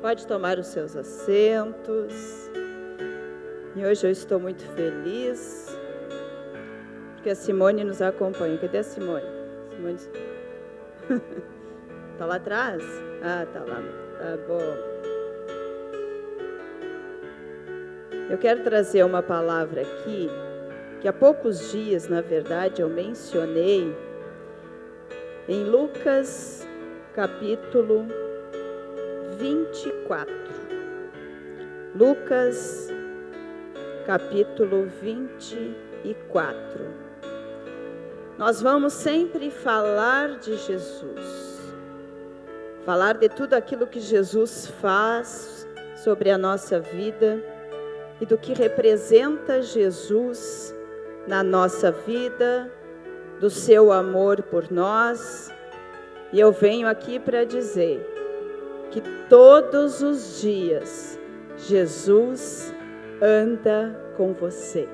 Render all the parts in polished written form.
Pode tomar os seus assentos. E hoje eu estou muito feliz, porque a Simone nos acompanha. Cadê a Simone? Simone... Está lá atrás? Ah, está lá. Tá bom. Eu quero trazer uma palavra aqui, que há poucos dias, na verdade, eu mencionei em Lucas, capítulo 24. Lucas, capítulo 24. Nós vamos sempre falar de Jesus, falar de tudo aquilo que Jesus faz sobre a nossa vida e do que representa Jesus na nossa vida, do seu amor por nós. E eu venho aqui para dizer que todos os dias Jesus anda com você.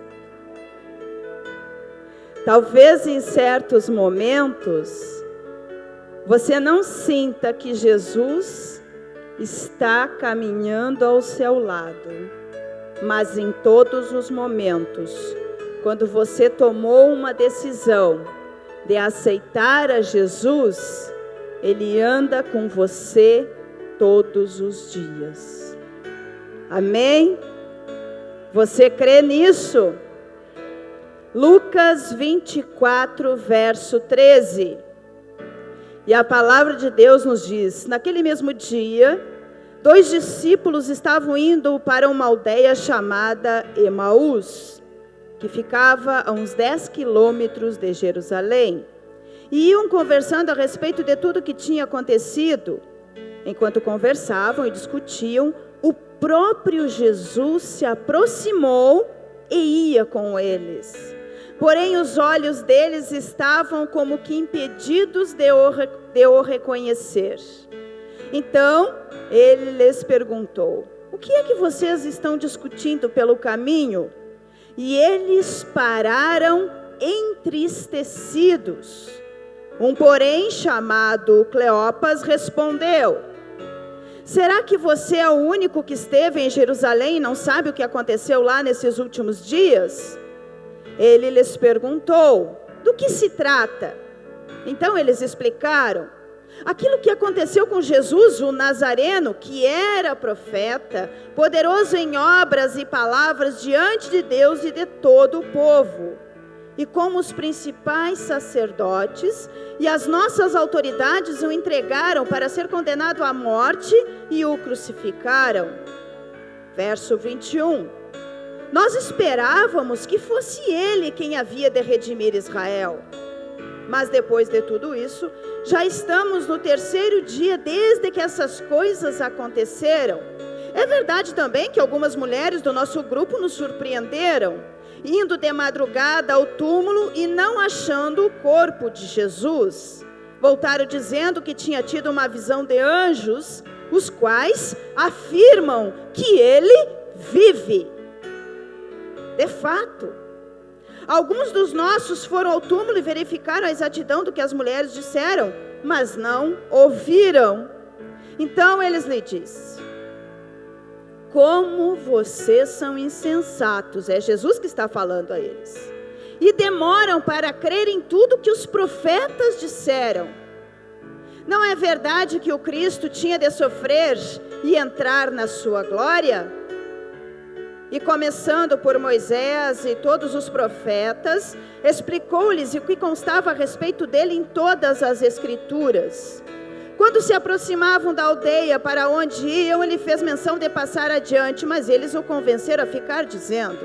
Talvez em certos momentos você não sinta que Jesus está caminhando ao seu lado, mas em todos os momentos, quando você tomou uma decisão de aceitar a Jesus, Ele anda com você todos os dias. Amém? Você crê nisso? Lucas 24, verso 13. E a palavra de Deus nos diz: naquele mesmo dia, 2 discípulos estavam indo para uma aldeia chamada Emaús, que ficava a uns 10 quilômetros de Jerusalém. E iam conversando a respeito de tudo que tinha acontecido. Enquanto conversavam e discutiam, o próprio Jesus se aproximou e ia com eles. Porém, os olhos deles estavam como que impedidos de o reconhecer. Então, ele lhes perguntou: o que é que vocês estão discutindo pelo caminho? E eles pararam entristecidos. Um, porém, chamado Cleopas, respondeu: será que você é o único que esteve em Jerusalém e não sabe o que aconteceu lá nesses últimos dias? Ele lhes perguntou: do que se trata? Então eles explicaram aquilo que aconteceu com Jesus, o Nazareno, que era profeta, poderoso em obras e palavras diante de Deus e de todo o povo. E como os principais sacerdotes e as nossas autoridades o entregaram para ser condenado à morte e o crucificaram. Verso 21. Nós esperávamos que fosse ele quem havia de redimir Israel. Mas depois de tudo isso, já estamos no 3º dia desde que essas coisas aconteceram. É verdade também que algumas mulheres do nosso grupo nos surpreenderam, indo de madrugada ao túmulo e não achando o corpo de Jesus. Voltaram dizendo que tinha tido uma visão de anjos, os quais afirmam que ele vive. De fato, alguns dos nossos foram ao túmulo e verificaram a exatidão do que as mulheres disseram, mas não ouviram. Então eles lhe disseram: como vocês são insensatos, é Jesus que está falando a eles, e demoram para crer em tudo que os profetas disseram. Não é verdade que o Cristo tinha de sofrer e entrar na sua glória? E começando por Moisés e todos os profetas, explicou-lhes o que constava a respeito dele em todas as Escrituras. Quando se aproximavam da aldeia para onde iam, ele fez menção de passar adiante, mas eles o convenceram a ficar, dizendo: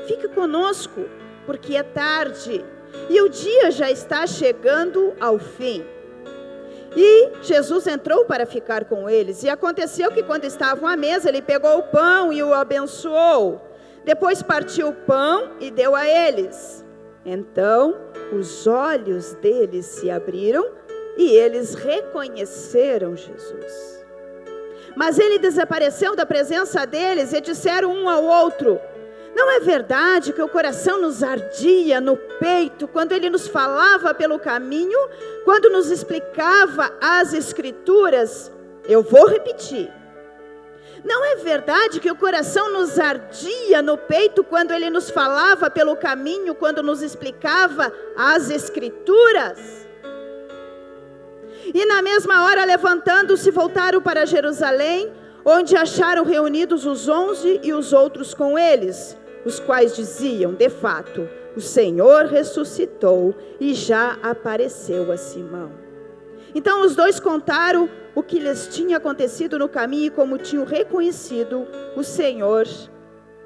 fique conosco, porque é tarde, e o dia já está chegando ao fim. E Jesus entrou para ficar com eles, e aconteceu que quando estavam à mesa, ele pegou o pão e o abençoou. Depois partiu o pão e deu a eles. Então os olhos deles se abriram e eles reconheceram Jesus. Mas ele desapareceu da presença deles e disseram um ao outro: não é verdade que o coração nos ardia no peito quando ele nos falava pelo caminho, quando nos explicava as Escrituras? Eu vou repetir. Não é verdade que o coração nos ardia no peito quando ele nos falava pelo caminho, quando nos explicava as Escrituras? E na mesma hora, levantando-se, voltaram para Jerusalém, onde acharam reunidos os 11 e os outros com eles, os quais diziam: de fato, o Senhor ressuscitou e já apareceu a Simão. Então os dois contaram o que lhes tinha acontecido no caminho e como tinham reconhecido o Senhor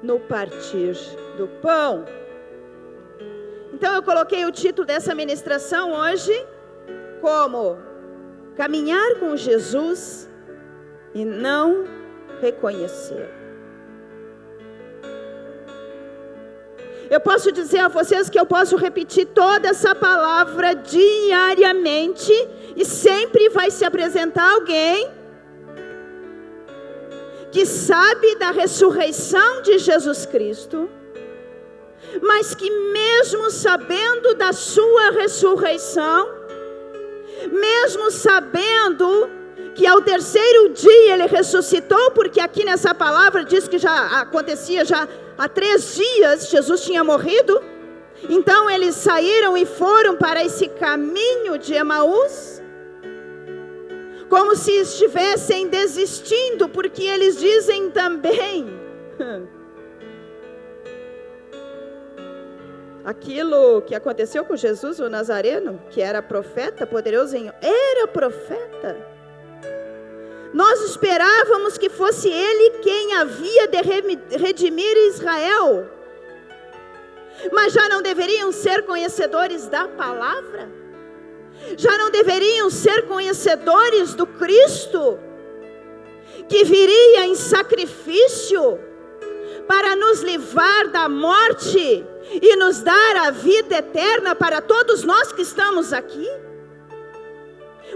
no partir do pão. Então eu coloquei o título dessa ministração hoje como caminhar com Jesus e não reconhecer. Eu posso dizer a vocês que eu posso repetir toda essa palavra diariamente e sempre vai se apresentar alguém que sabe da ressurreição de Jesus Cristo, mas que mesmo sabendo da sua ressurreição, mesmo sabendo que ao terceiro dia ele ressuscitou, porque aqui nessa palavra diz que já acontecia já há 3 dias Jesus tinha morrido. Então eles saíram e foram para esse caminho de Emaús, como se estivessem desistindo, porque eles dizem também aquilo que aconteceu com Jesus, o Nazareno, que era profeta, poderoso era profeta. Nós esperávamos que fosse ele quem havia de redimir Israel. Mas já não deveriam ser conhecedores da palavra? Já não deveriam ser conhecedores do Cristo, que viria em sacrifício para nos livrar da morte e nos dar a vida eterna para todos nós que estamos aqui?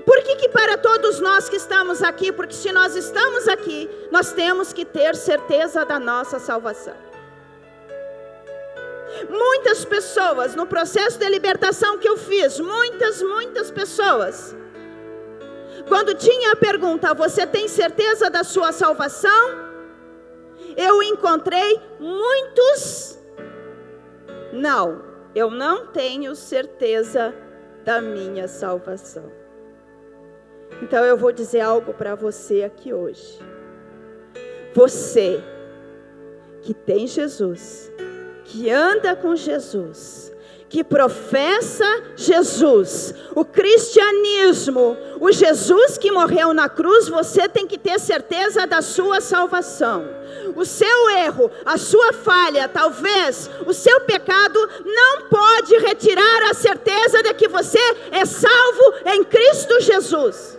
Por que para todos nós que estamos aqui? Porque se nós estamos aqui, nós temos que ter certeza da nossa salvação. Muitas pessoas, no processo de libertação que eu fiz, muitas pessoas, quando tinha a pergunta: você tem certeza da sua salvação? Eu encontrei muitos: não, eu não tenho certeza da minha salvação. Então eu vou dizer algo para você aqui hoje. Você que tem Jesus, que anda com Jesus, que professa Jesus, o cristianismo, o Jesus que morreu na cruz, você tem que ter certeza da sua salvação. O seu erro, a sua falha, talvez o seu pecado, não pode retirar a certeza de que você é salvo em Cristo Jesus.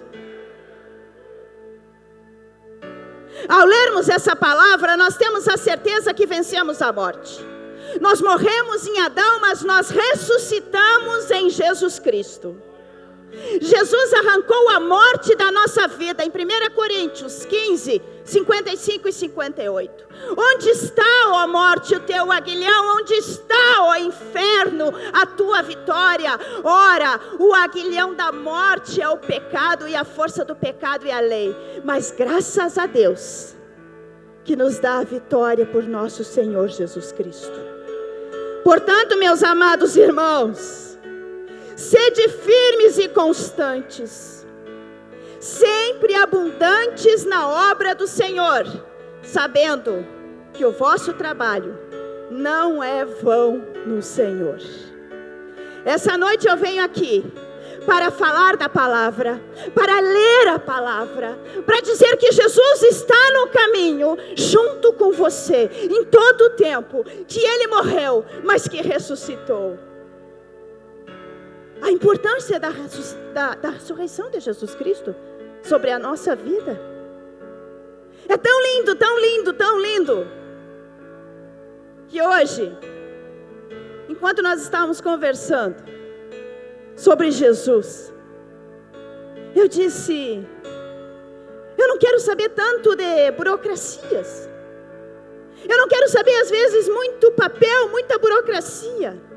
Ao lermos essa palavra, nós temos a certeza que vencemos a morte. Nós morremos em Adão, mas nós ressuscitamos em Jesus Cristo. Jesus arrancou a morte da nossa vida. Em 1 Coríntios 15, 55 e 58. Onde está, ó morte, o teu aguilhão? Onde está, ó inferno, a tua vitória? Ora, o aguilhão da morte é o pecado, e a força do pecado é a lei. Mas graças a Deus, que nos dá a vitória por nosso Senhor Jesus Cristo. Portanto, meus amados irmãos, sede firmes e constantes, sempre abundantes na obra do Senhor, sabendo que o vosso trabalho não é vão no Senhor. Essa noite eu venho aqui para falar da palavra, para ler a palavra, para dizer que Jesus está no caminho, junto com você, em todo o tempo, que Ele morreu, mas que ressuscitou. A importância da ressurreição de Jesus Cristo sobre a nossa vida. É tão lindo, tão lindo, tão lindo, que hoje, enquanto nós estávamos conversando sobre Jesus, eu disse: eu não quero saber tanto de burocracias. Eu não quero saber às vezes muito papel, muita burocracia.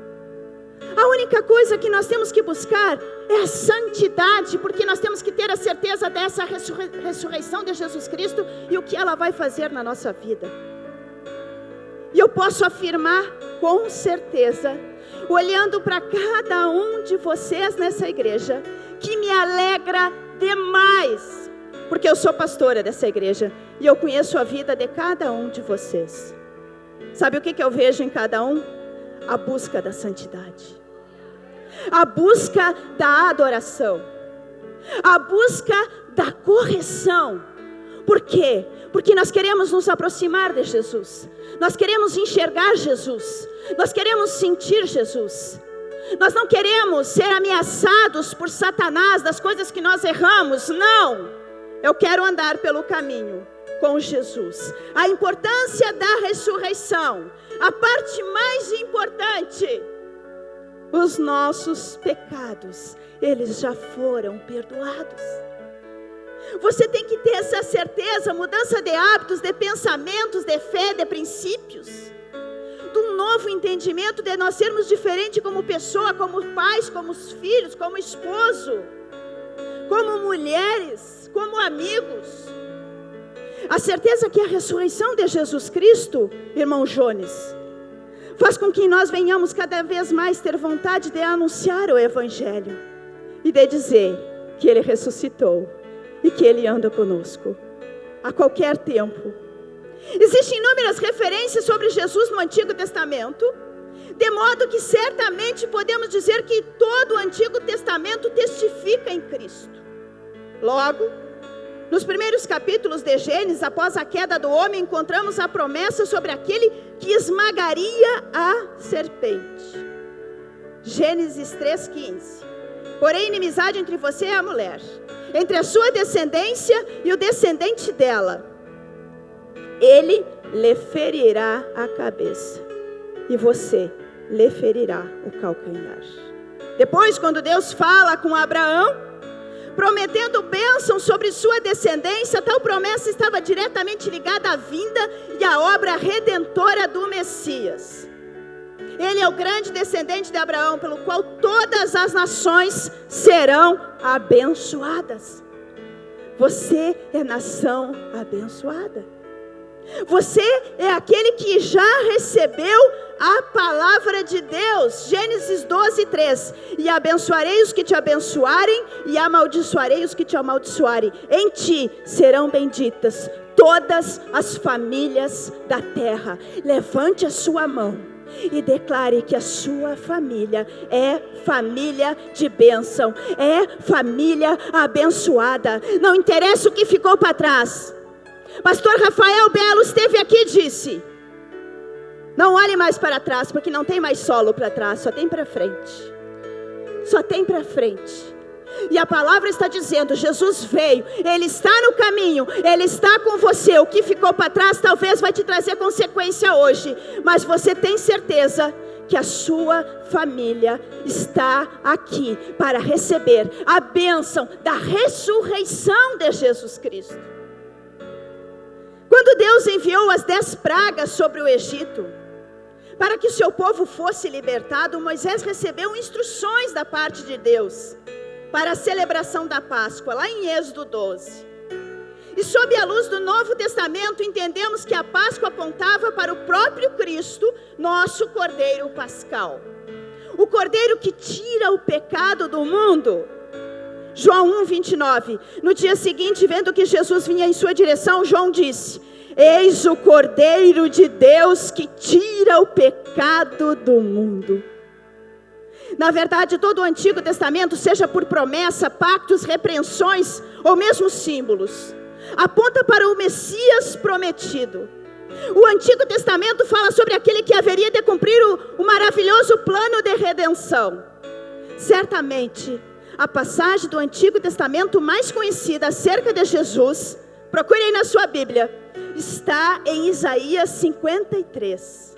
A única coisa que nós temos que buscar é a santidade, porque nós temos que ter a certeza dessa ressurreição de Jesus Cristo e o que ela vai fazer na nossa vida. E eu posso afirmar com certeza, olhando para cada um de vocês nessa igreja, que me alegra demais, porque eu sou pastora dessa igreja e eu conheço a vida de cada um de vocês. Sabe o que eu vejo em cada um? A busca da santidade, a busca da adoração, a busca da correção. Por quê? Porque nós queremos nos aproximar de Jesus, nós queremos enxergar Jesus, nós queremos sentir Jesus. Nós não queremos ser ameaçados por Satanás das coisas que nós erramos, não. Eu quero andar pelo caminho com Jesus. A importância da ressurreição, a parte mais importante, os nossos pecados, eles já foram perdoados. Você tem que ter essa certeza, mudança de hábitos, de pensamentos, de fé, de princípios, de um novo entendimento de nós sermos diferentes como pessoa, como pais, como filhos, como esposo, como mulheres, como amigos. A certeza que a ressurreição de Jesus Cristo, irmão Jones, faz com que nós venhamos cada vez mais ter vontade de anunciar o Evangelho e de dizer que Ele ressuscitou e que Ele anda conosco a qualquer tempo. Existem inúmeras referências sobre Jesus no Antigo Testamento, de modo que certamente podemos dizer que todo o Antigo Testamento testifica em Cristo. Logo, nos primeiros capítulos de Gênesis, após a queda do homem, encontramos a promessa sobre aquele que esmagaria a serpente. Gênesis 3,15. Porém, inimizade entre você e a mulher, entre a sua descendência e o descendente dela. Ele lhe ferirá a cabeça e você lhe ferirá o calcanhar. Depois, quando Deus fala com Abraão, prometendo bênção sobre sua descendência, tal promessa estava diretamente ligada à vinda e à obra redentora do Messias. Ele é o grande descendente de Abraão, pelo qual todas as nações serão abençoadas. Você é nação abençoada. Você é aquele que já recebeu a palavra de Deus. Gênesis 12:3. E abençoarei os que te abençoarem, e amaldiçoarei os que te amaldiçoarem. Em ti serão benditas todas as famílias da terra. Levante a sua mão e declare que a sua família é família de bênção, é família abençoada. Não interessa o que ficou para trás. Pastor Rafael Belo esteve aqui e disse: não olhe mais para trás, porque não tem mais solo para trás, só tem para frente. Só tem para frente. E a palavra está dizendo: Jesus veio, Ele está no caminho, Ele está com você. O que ficou para trás talvez vai te trazer consequência hoje, mas você tem certeza que a sua família está aqui para receber a bênção da ressurreição de Jesus Cristo. Quando Deus enviou as 10 pragas sobre o Egito, para que o seu povo fosse libertado, Moisés recebeu instruções da parte de Deus para a celebração da Páscoa, lá em Êxodo 12. E sob a luz do Novo Testamento, entendemos que a Páscoa apontava para o próprio Cristo, nosso Cordeiro Pascal. O Cordeiro que tira o pecado do mundo. João 1:29. No dia seguinte, vendo que Jesus vinha em sua direção, João disse: eis o Cordeiro de Deus que tira o pecado do mundo. Na verdade, todo o Antigo Testamento, seja por promessa, pactos, repreensões ou mesmo símbolos, aponta para o Messias prometido. O Antigo Testamento fala sobre aquele que haveria de cumprir o maravilhoso plano de redenção. Certamente, a passagem do Antigo Testamento mais conhecida acerca de Jesus, procure aí na sua Bíblia, está em Isaías 53,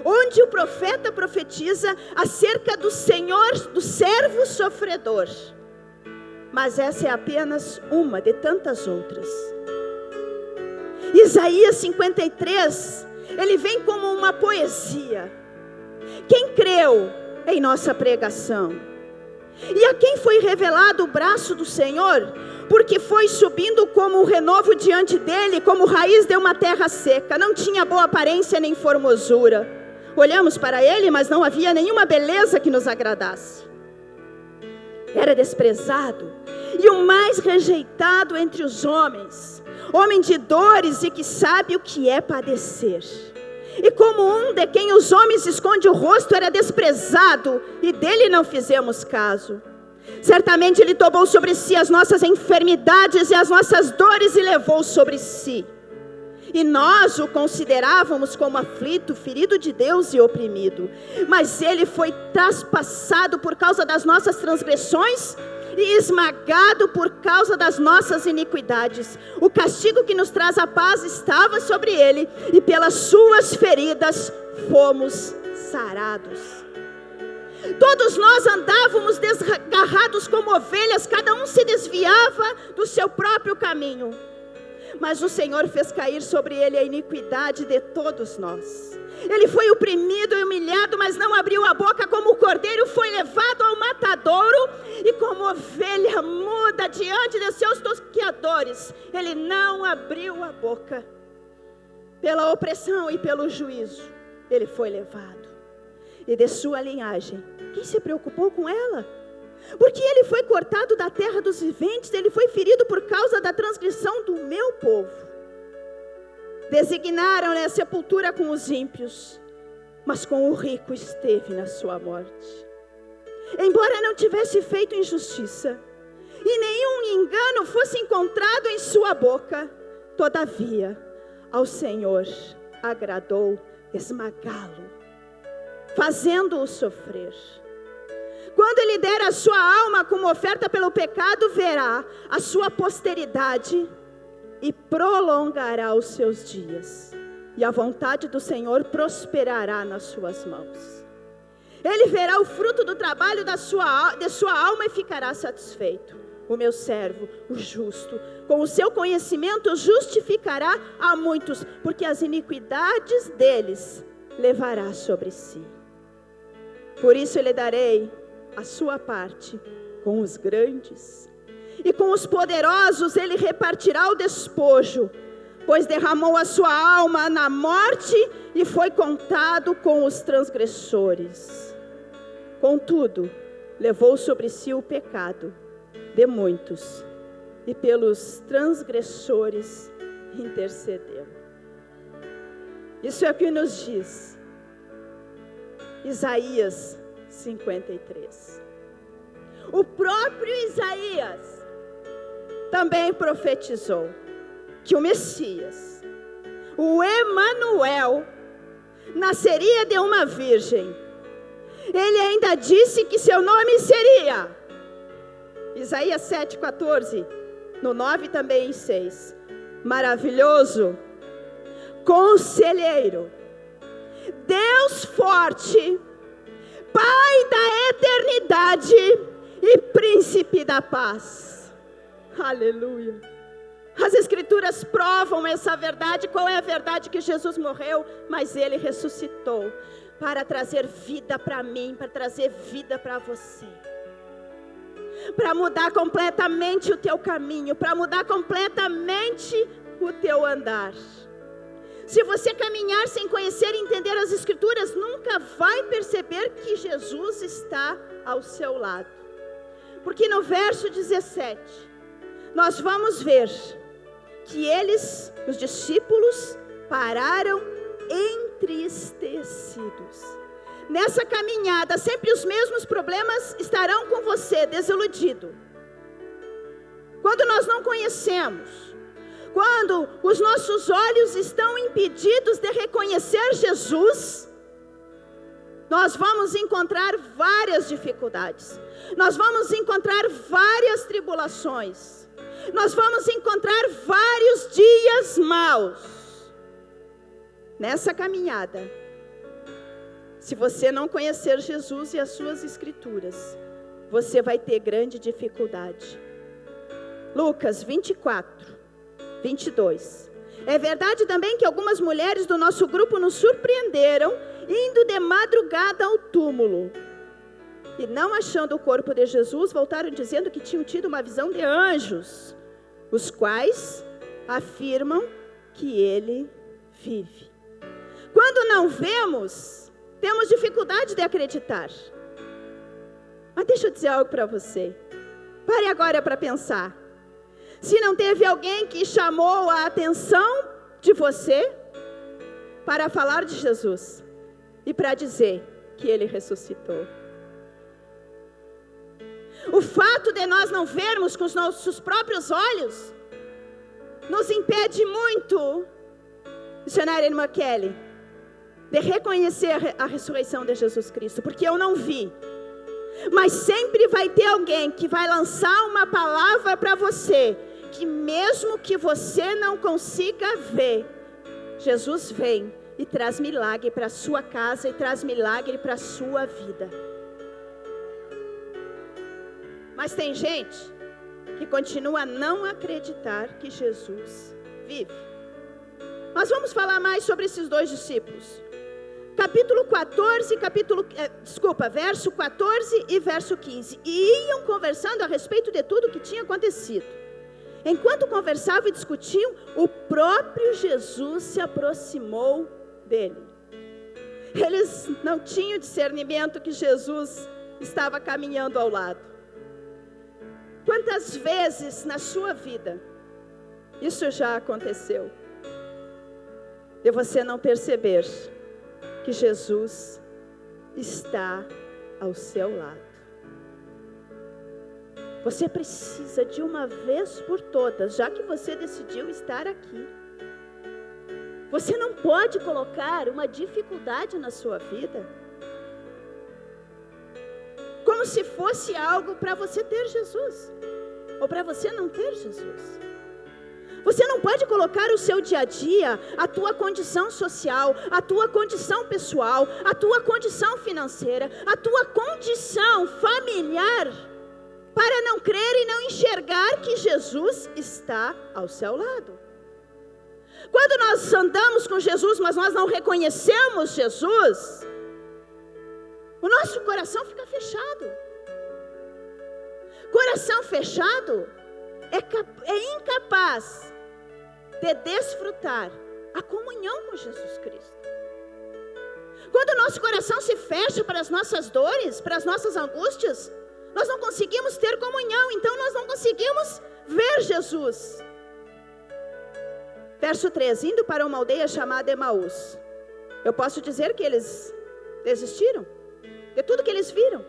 onde o profeta profetiza acerca do Senhor, do servo sofredor. Mas essa é apenas uma de tantas outras. Isaías 53, ele vem como uma poesia. Quem creu em nossa pregação? E a quem foi revelado o braço do Senhor? Porque foi subindo como um renovo diante dele, como raiz de uma terra seca. Não tinha boa aparência nem formosura. Olhamos para ele, mas não havia nenhuma beleza que nos agradasse. Era desprezado e o mais rejeitado entre os homens, homem de dores e que sabe o que é padecer. E como um de quem os homens escondem o rosto, era desprezado, e dele não fizemos caso. Certamente ele tomou sobre si as nossas enfermidades e as nossas dores e levou sobre si. E nós o considerávamos como aflito, ferido de Deus e oprimido. Mas ele foi traspassado por causa das nossas transgressões e esmagado por causa das nossas iniquidades. O castigo que nos traz a paz estava sobre ele, e pelas suas feridas fomos sarados. Todos nós andávamos desgarrados como ovelhas, cada um se desviava do seu próprio caminho. Mas o Senhor fez cair sobre ele a iniquidade de todos nós. Ele foi oprimido e humilhado, mas não abriu a boca. Como o cordeiro foi levado ao matadouro, e como ovelha muda diante de seus tosqueadores, ele não abriu a boca. Pela opressão e pelo juízo ele foi levado. E de sua linhagem, quem se preocupou com ela? Porque ele foi cortado da terra dos viventes, ele foi ferido por causa da transgressão do meu povo. Designaram-lhe a sepultura com os ímpios, mas com o rico esteve na sua morte. Embora não tivesse feito injustiça, e nenhum engano fosse encontrado em sua boca, todavia, ao Senhor agradou esmagá-lo, fazendo-o sofrer. Quando ele der a sua alma como oferta pelo pecado, verá a sua posteridade e prolongará os seus dias, e a vontade do Senhor prosperará nas suas mãos. Ele verá o fruto do trabalho de sua alma e ficará satisfeito. O meu servo, o justo, com o seu conhecimento justificará a muitos, porque as iniquidades deles levará sobre si. Por isso eu lhe darei a sua parte com os grandes, e com os poderosos ele repartirá o despojo, pois derramou a sua alma na morte e foi contado com os transgressores. Contudo, levou sobre si o pecado de muitos, e pelos transgressores intercedeu. Isso é o que nos diz Isaías 53. O próprio Isaías também profetizou que o Messias, o Emanuel, nasceria de uma virgem. Ele ainda disse que seu nome seria, Isaías 7,14, no 9 também em 6, maravilhoso, conselheiro, Deus forte, Pai da eternidade e príncipe da paz. Aleluia. As escrituras provam essa verdade. Qual é a verdade? Que Jesus morreu, mas ele ressuscitou para trazer vida para mim, para trazer vida para você, para mudar completamente o teu caminho, para mudar completamente o teu andar. Se você caminhar sem conhecer e entender as escrituras, nunca vai perceber que Jesus está ao seu lado. Porque no verso 17, nós vamos ver que eles, os discípulos, pararam entristecidos. Nessa caminhada, sempre os mesmos problemas estarão com você, desiludido. Quando nós não conhecemos, quando os nossos olhos estão impedidos de reconhecer Jesus, nós vamos encontrar várias dificuldades, nós vamos encontrar várias tribulações, nós vamos encontrar vários dias maus. Nessa caminhada, se você não conhecer Jesus e as suas escrituras, você vai ter grande dificuldade. Lucas 24, 22. É verdade também que algumas mulheres do nosso grupo nos surpreenderam indo de madrugada ao túmulo. E não achando o corpo de Jesus, voltaram dizendo que tinham tido uma visão de anjos, os quais afirmam que ele vive. Quando não vemos, temos dificuldade de acreditar. Mas deixa eu dizer algo para você. Pare agora para pensar. Se não teve alguém que chamou a atenção de você para falar de Jesus e para dizer que ele ressuscitou. O fato de nós não vermos com os nossos próprios olhos nos impede muito, missionária Irmã Kelly, de reconhecer a ressurreição de Jesus Cristo, porque eu não vi. Mas sempre vai ter alguém que vai lançar uma palavra para você, que mesmo que você não consiga ver, Jesus vem e traz milagre para a sua casa e traz milagre para a sua vida. Mas tem gente que continua a não acreditar que Jesus vive. Nós vamos falar mais sobre esses dois discípulos. Verso 14 e verso 15. E iam conversando a respeito de tudo que tinha acontecido. Enquanto conversavam e discutiam, o próprio Jesus se aproximou dele. Eles não tinham discernimento que Jesus estava caminhando ao lado. Quantas vezes na sua vida isso já aconteceu? De você não perceber que Jesus está ao seu lado. Você precisa de uma vez por todas, já que você decidiu estar aqui, você não pode colocar uma dificuldade na sua vida como se fosse algo para você ter Jesus ou para você não ter Jesus. Você não pode colocar o seu dia a dia, a tua condição social, a tua condição pessoal, a tua condição financeira, a tua condição familiar, para não crer e não enxergar que Jesus está ao seu lado. Quando nós andamos com Jesus, mas nós não reconhecemos Jesus, o nosso coração fica fechado. Coração fechado é incapaz de desfrutar a comunhão com Jesus Cristo. Quando o nosso coração se fecha para as nossas dores, para as nossas angústias, nós não conseguimos ter comunhão, então nós não conseguimos ver Jesus. Verso 3, indo para uma aldeia chamada Emaús. Eu posso dizer que eles desistiram de tudo que eles viram,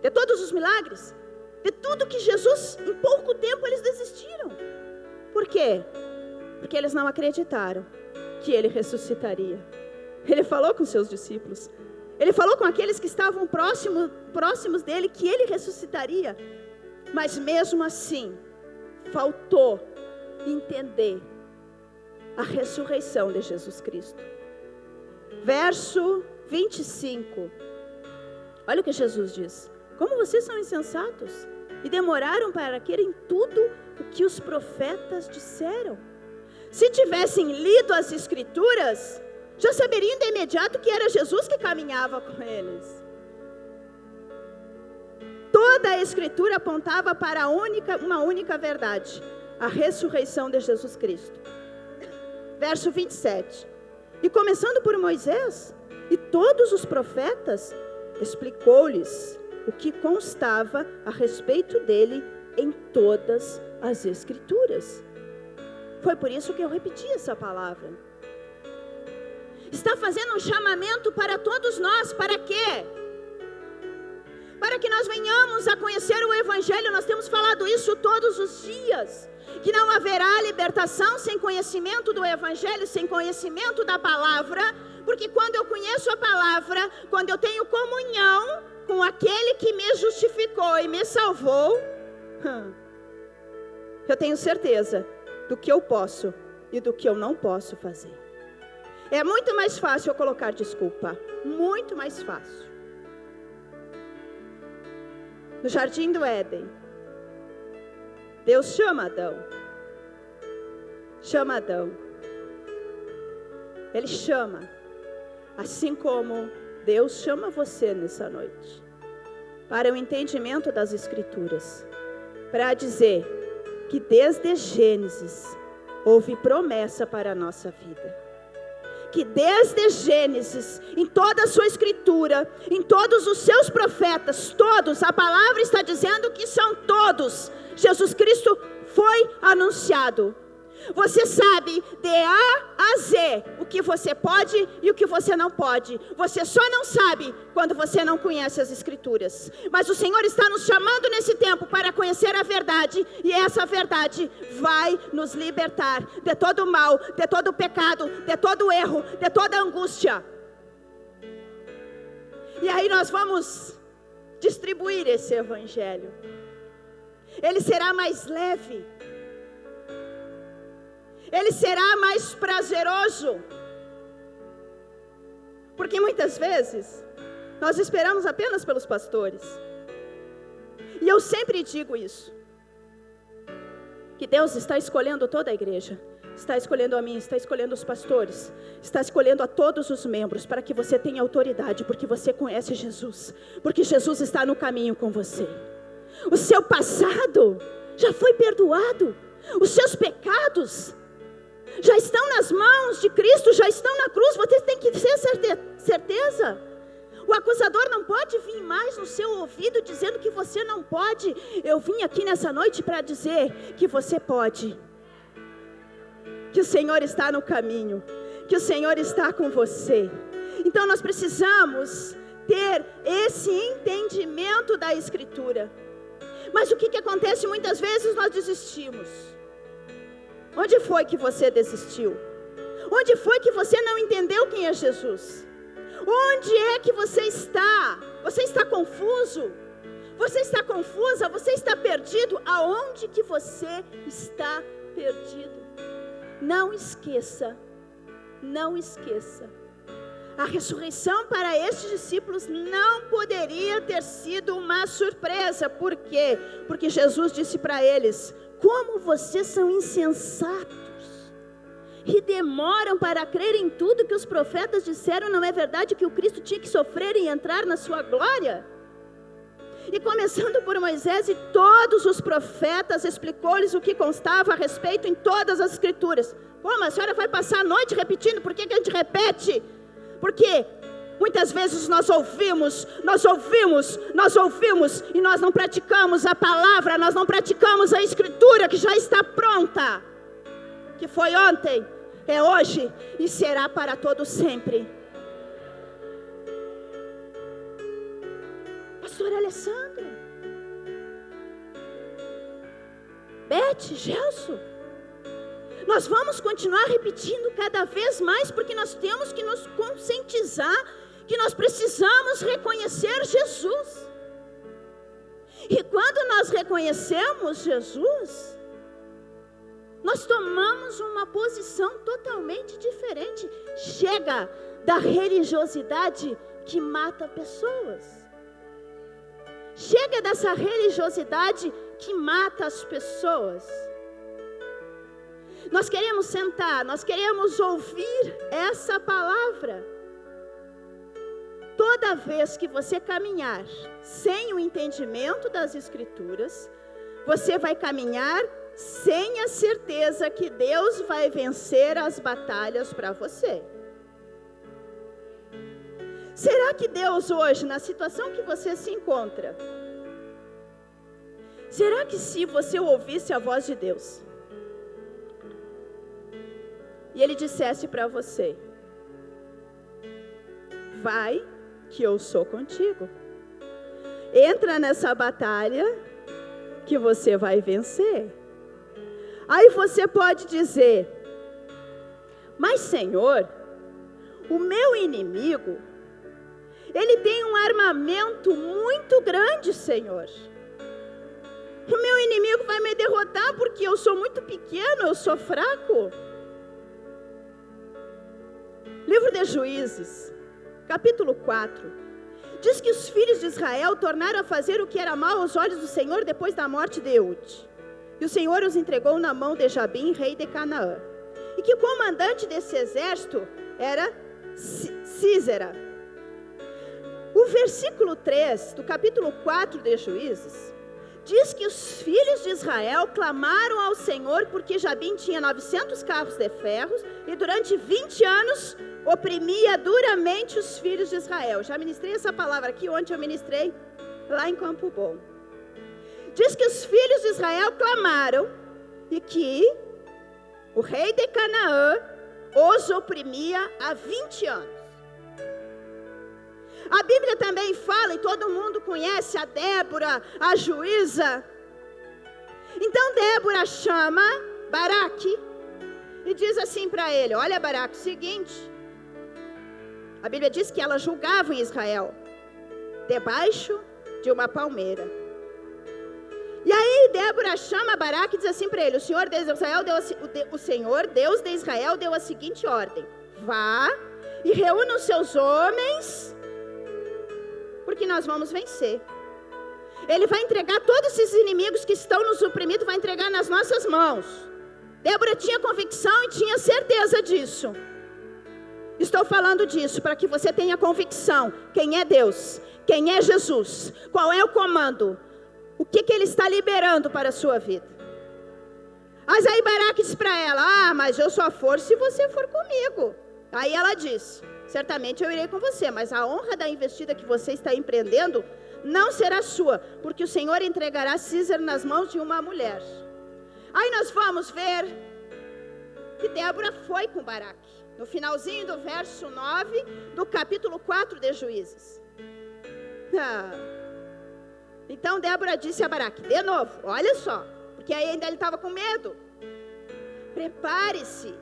de todos os milagres, de tudo que Jesus, em pouco tempo eles desistiram. Por quê? Porque eles não acreditaram que ele ressuscitaria. Ele falou com seus discípulos, ele falou com aqueles que estavam próximos dele que ele ressuscitaria. Mas mesmo assim, faltou entender a ressurreição de Jesus Cristo. Verso 25. Olha o que Jesus diz. Como vocês são insensatos e demoraram para querem tudo o que os profetas disseram. Se tivessem lido as Escrituras, já saberiam de imediato que era Jesus que caminhava com eles. Toda a Escritura apontava para uma única verdade, a ressurreição de Jesus Cristo. Verso 27. E começando por Moisés e todos os profetas, explicou-lhes o que constava a respeito dele em todas as Escrituras. Foi por isso que eu repeti essa palavra. Está fazendo um chamamento para todos nós. Para quê? Para que nós venhamos a conhecer o Evangelho. Nós temos falado isso todos os dias. Que não haverá libertação sem conhecimento do Evangelho, sem conhecimento da palavra. Porque quando eu conheço a palavra, quando eu tenho comunhão com aquele que me justificou e me salvou, eu tenho certeza do que eu posso e do que eu não posso fazer. É muito mais fácil eu colocar desculpa. Muito mais fácil. No jardim do Éden, Deus chama Adão. Chama Adão. Ele chama. Assim como Deus chama você nessa noite. para o entendimento das Escrituras, para dizer que desde Gênesis houve promessa para a nossa vida. Que desde Gênesis, em toda a sua Escritura, em todos os seus profetas, todos, a palavra está dizendo que são todos, Jesus Cristo foi anunciado. Você sabe de A a Z o que você pode e o que você não pode. Você só não sabe quando você não conhece as Escrituras. Mas o Senhor está nos chamando nesse tempo para conhecer a verdade. E essa verdade vai nos libertar de todo o mal, de todo o pecado, de todo o erro, de toda a angústia. E aí nós vamos distribuir esse evangelho. Ele será mais leve. Ele será mais prazeroso. Porque muitas vezes nós esperamos apenas pelos pastores. E eu sempre digo isso. Que Deus está escolhendo toda a igreja. Está escolhendo a mim, está escolhendo os pastores. Está escolhendo a todos os membros para que você tenha autoridade. Porque você conhece Jesus. Porque Jesus está no caminho com você. O seu passado já foi perdoado. Os seus pecados já estão nas mãos de Cristo, já estão na cruz. Você tem que ter certeza. O acusador não pode vir mais no seu ouvido dizendo que você não pode. Eu vim aqui nessa noite para dizer que você pode. Que o Senhor está no caminho. Que o Senhor está com você. Então nós precisamos ter esse entendimento da Escritura. Mas o que acontece? Muitas vezes nós desistimos. Onde foi que você desistiu? Onde foi que você não entendeu quem é Jesus? Onde é que você está? Você está confuso? Você está confusa? Você está perdido? Aonde que você está perdido? Não esqueça, não esqueça. A ressurreição para estes discípulos não poderia ter sido uma surpresa. Por quê? Porque Jesus disse para eles: como vocês são insensatos e demoram para crer em tudo que os profetas disseram. Não é verdade que o Cristo tinha que sofrer e entrar na sua glória? E começando por Moisés e todos os profetas, explicou-lhes o que constava a respeito em todas as Escrituras. Mas a senhora vai passar a noite repetindo? Por que a gente repete? Porque muitas vezes nós ouvimos e nós não praticamos a palavra, nós não praticamos a Escritura que já está pronta. Que foi ontem, é hoje e será para todo sempre. Pastor Alessandro, Beth, Gelson, nós vamos continuar repetindo cada vez mais, porque nós temos que nos conscientizar que nós precisamos reconhecer Jesus. E quando nós reconhecemos Jesus, nós tomamos uma posição totalmente diferente. Chega da religiosidade que mata pessoas. Chega dessa religiosidade que mata as pessoas. Nós queremos sentar, nós queremos ouvir essa palavra. Toda vez que você caminhar sem o entendimento das Escrituras, você vai caminhar sem a certeza que Deus vai vencer as batalhas para você. Será que Deus hoje, na situação que você se encontra, será que se você ouvisse a voz de Deus e Ele dissesse para você: vai que eu sou contigo, entra nessa batalha que você vai vencer. Aí você pode dizer: mas Senhor, o meu inimigo, ele tem um armamento muito grande, Senhor. O meu inimigo vai me derrotar porque eu sou muito pequeno, eu sou fraco. Livro de Juízes, capítulo 4, diz que os filhos de Israel tornaram a fazer o que era mal aos olhos do Senhor depois da morte de Eude. E o Senhor os entregou na mão de Jabim, rei de Canaã. E que o comandante desse exército era Sísera. O versículo 3 do capítulo 4 de Juízes diz que os filhos de Israel clamaram ao Senhor porque Jabim tinha 900 carros de ferros e durante 20 anos oprimia duramente os filhos de Israel. Já ministrei essa palavra aqui, ontem eu ministrei lá em Campo Bom. Diz que os filhos de Israel clamaram e que o rei de Canaã os oprimia há 20 anos. A Bíblia também fala, e todo mundo conhece a Débora, a juíza. Então Débora chama Baraque e diz assim para ele: olha, Baraque, seguinte, a Bíblia diz que ela julgava em Israel, debaixo de uma palmeira. E aí Débora chama Baraque e diz assim para ele: o Senhor Deus de Israel deu a seguinte ordem: vá e reúna os seus homens, porque nós vamos vencer. Ele vai entregar todos esses inimigos que estão nos oprimindo, vai entregar nas nossas mãos. Débora tinha convicção e tinha certeza disso. Estou falando disso para que você tenha convicção. Quem é Deus? Quem é Jesus? Qual é o comando? O que Ele está liberando para a sua vida? Mas aí Baraque disse para ela: mas eu só for se você for comigo. Aí ela disse: certamente eu irei com você, mas a honra da investida que você está empreendendo não será sua, porque o Senhor entregará Císera nas mãos de uma mulher. Aí nós vamos ver que Débora foi com Baraque, no finalzinho do verso 9 do capítulo 4 de Juízes. Então Débora disse a Baraque, de novo, olha só, porque aí ainda ele estava com medo: prepare-se,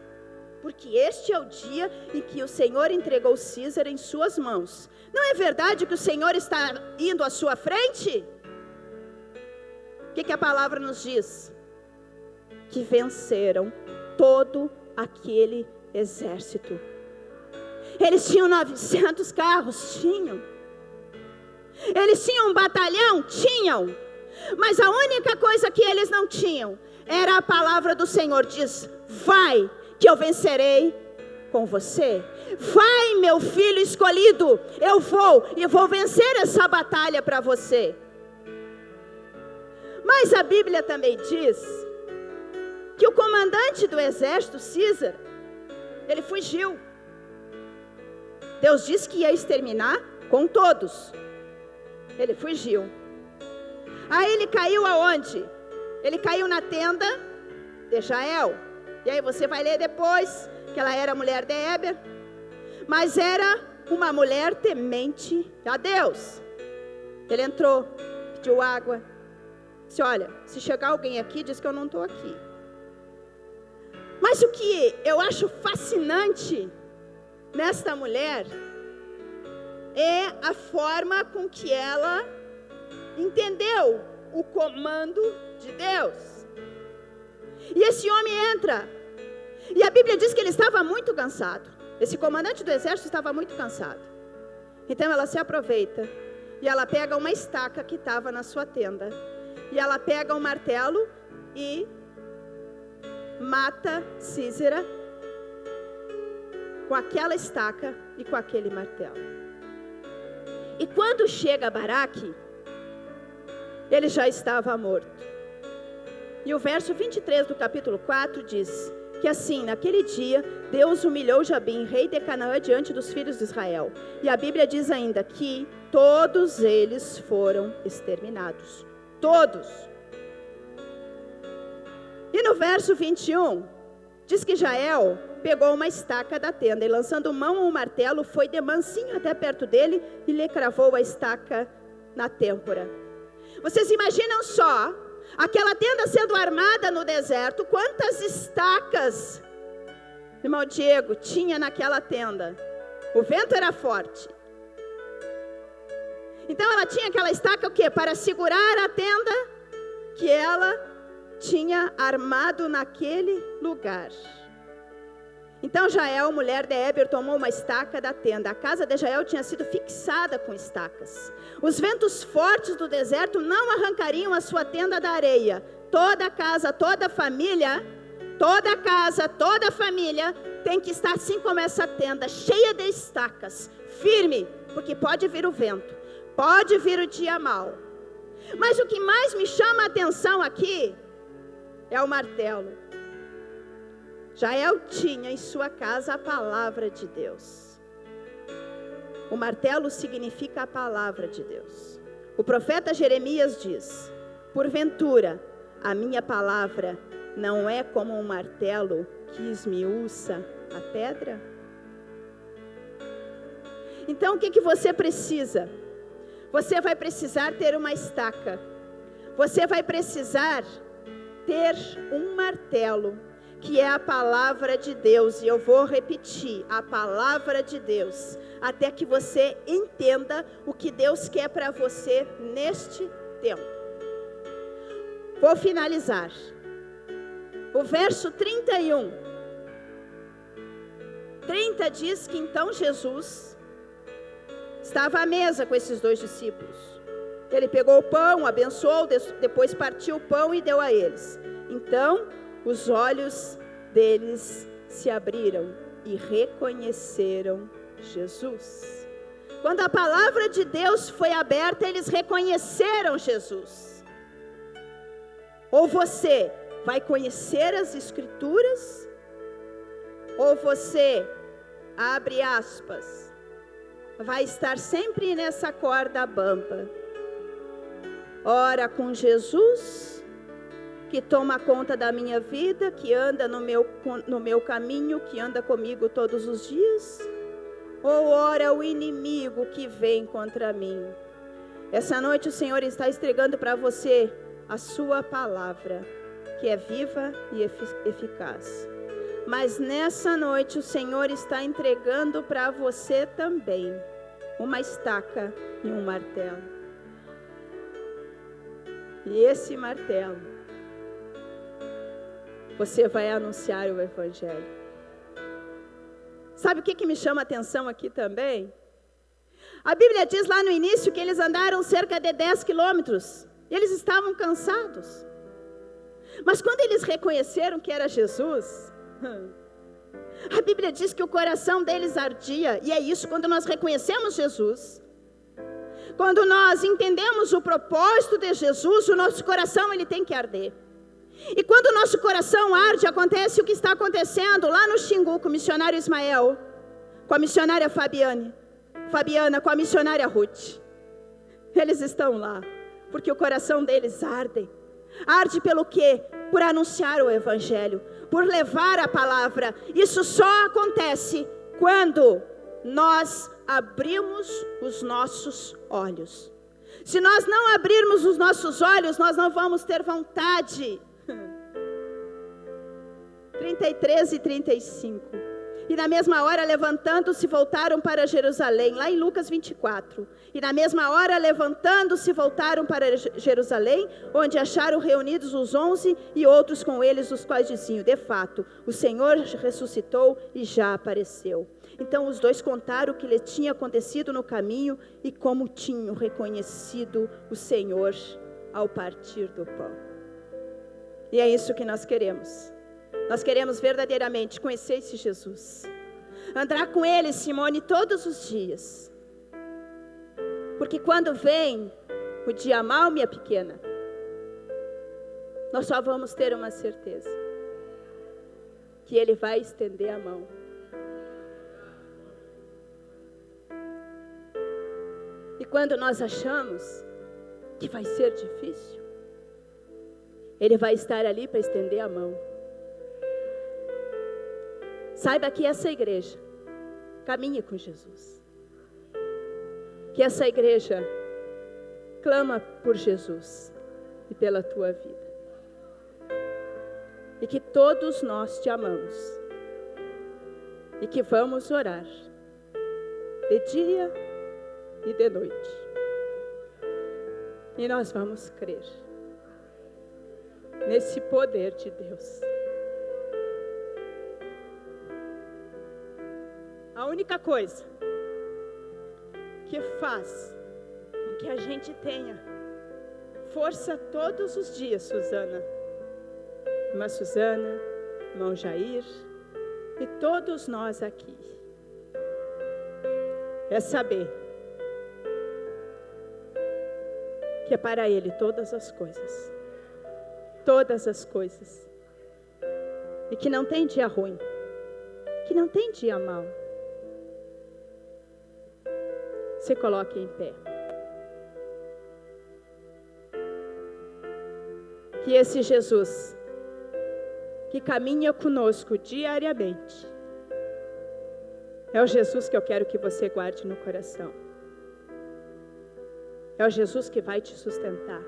porque este é o dia em que o Senhor entregou Císera em suas mãos. Não é verdade que o Senhor está indo à sua frente? O que a palavra nos diz? Que venceram todo aquele exército. Eles tinham 900 carros? Tinham. Eles tinham um batalhão? Tinham. Mas a única coisa que eles não tinham era a palavra do Senhor. Diz: vai, que eu vencerei com você. Vai, meu filho escolhido, eu vou vencer essa batalha para você. Mas a Bíblia também diz que o comandante do exército, Císera, ele fugiu. Deus disse que ia exterminar com todos. Ele fugiu. Aí ele caiu aonde? Ele caiu na tenda de Jael. E aí você vai ler depois que ela era mulher de Éber, mas era uma mulher temente a Deus. Ele entrou, pediu água, disse: olha, se chegar alguém aqui, diz que eu não estou aqui. Mas o que eu acho fascinante nesta mulher é a forma com que ela entendeu o comando de Deus. E esse homem entra, e a Bíblia diz que ele estava muito cansado. Esse comandante do exército estava muito cansado. Então ela se aproveita e ela pega uma estaca que estava na sua tenda, e ela pega um martelo e mata Císera com aquela estaca e com aquele martelo. E quando chega Baraque, ele já estava morto. E o verso 23 do capítulo 4 diz que assim, naquele dia, Deus humilhou Jabim, rei de Canaã, diante dos filhos de Israel. E a Bíblia diz ainda que todos eles foram exterminados. Todos. E no verso 21, diz que Jael pegou uma estaca da tenda e, lançando mão ao martelo, foi de mansinho até perto dele e lhe cravou a estaca na têmpora. Vocês imaginam só, aquela tenda sendo armada no deserto, quantas estacas, irmão Diego, tinha naquela tenda? O vento era forte. Então ela tinha aquela estaca o quê? Para segurar a tenda que ela tinha armado naquele lugar. Então Jael, mulher de Éber, tomou uma estaca da tenda. A casa de Jael tinha sido fixada com estacas. Os ventos fortes do deserto não arrancariam a sua tenda da areia. Toda a casa, toda a família, toda a casa, toda a família tem que estar assim como essa tenda, cheia de estacas, firme, porque pode vir o vento, pode vir o dia mau. Mas o que mais me chama a atenção aqui é o martelo. Jael tinha em sua casa a palavra de Deus. O martelo significa a palavra de Deus. O profeta Jeremias diz: porventura, a minha palavra não é como um martelo que esmiuça a pedra? Então o que você precisa? Você vai precisar ter uma estaca. Você vai precisar ter um martelo, que é a palavra de Deus. E eu vou repetir, a palavra de Deus, até que você entenda o que Deus quer para você neste tempo. Vou finalizar. O verso 31. 30 diz que então Jesus estava à mesa com esses dois discípulos. Ele pegou o pão, abençoou, depois partiu o pão e deu a eles. Então, os olhos deles se abriram e reconheceram Jesus. Quando a palavra de Deus foi aberta, eles reconheceram Jesus. Ou você vai conhecer as Escrituras, ou você, abre aspas, vai estar sempre nessa corda bamba. Ora com Jesus, que toma conta da minha vida, que anda no meu caminho, que anda comigo todos os dias, ou ora o inimigo que vem contra mim. Essa noite o Senhor está entregando para você a sua palavra, que é viva e eficaz. Mas nessa noite o Senhor está entregando para você também uma estaca e um martelo. E esse martelo, você vai anunciar o Evangelho. Sabe o que me chama a atenção aqui também? A Bíblia diz lá no início que eles andaram cerca de 10 quilômetros. E eles estavam cansados. Mas quando eles reconheceram que era Jesus, a Bíblia diz que o coração deles ardia. E é isso, quando nós reconhecemos Jesus, quando nós entendemos o propósito de Jesus, o nosso coração ele tem que arder. E quando o nosso coração arde, acontece o que está acontecendo lá no Xingu com o missionário Ismael, com a missionária Fabiana, com a missionária Ruth. Eles estão lá porque o coração deles arde. Arde pelo quê? Por anunciar o Evangelho, por levar a palavra. Isso só acontece quando nós abrimos os nossos olhos. Se nós não abrirmos os nossos olhos, nós não vamos ter vontade. 33 e 35. E na mesma hora, levantando-se, voltaram para Jerusalém, lá em Lucas 24. E na mesma hora, levantando-se, voltaram para Jerusalém, onde acharam reunidos os 11 e outros com eles, os quais diziam: de fato, o Senhor ressuscitou e já apareceu. Então os dois contaram o que lhe tinha acontecido no caminho e como tinham reconhecido o Senhor ao partir do pão. E é isso que nós queremos. Nós queremos verdadeiramente conhecer esse Jesus. Andar com Ele, Simone, todos os dias. Porque quando vem o dia mau, minha pequena, nós só vamos ter uma certeza: que Ele vai estender a mão. E quando nós achamos que vai ser difícil, Ele vai estar ali para estender a mão. Saiba que essa igreja caminha com Jesus. Que essa igreja clama por Jesus e pela tua vida. E que todos nós te amamos. E que vamos orar de dia e de noite. E nós vamos crer nesse poder de Deus. A única coisa que faz com que a gente tenha força todos os dias, Suzana, irmã Suzana, irmão Jair e todos nós aqui, é saber que é para Ele todas as coisas. Todas as coisas. E que não tem dia ruim. Que não tem dia mau. Se coloque em pé. Que esse Jesus, que caminha conosco diariamente, é o Jesus que eu quero que você guarde no coração. É o Jesus que vai te sustentar.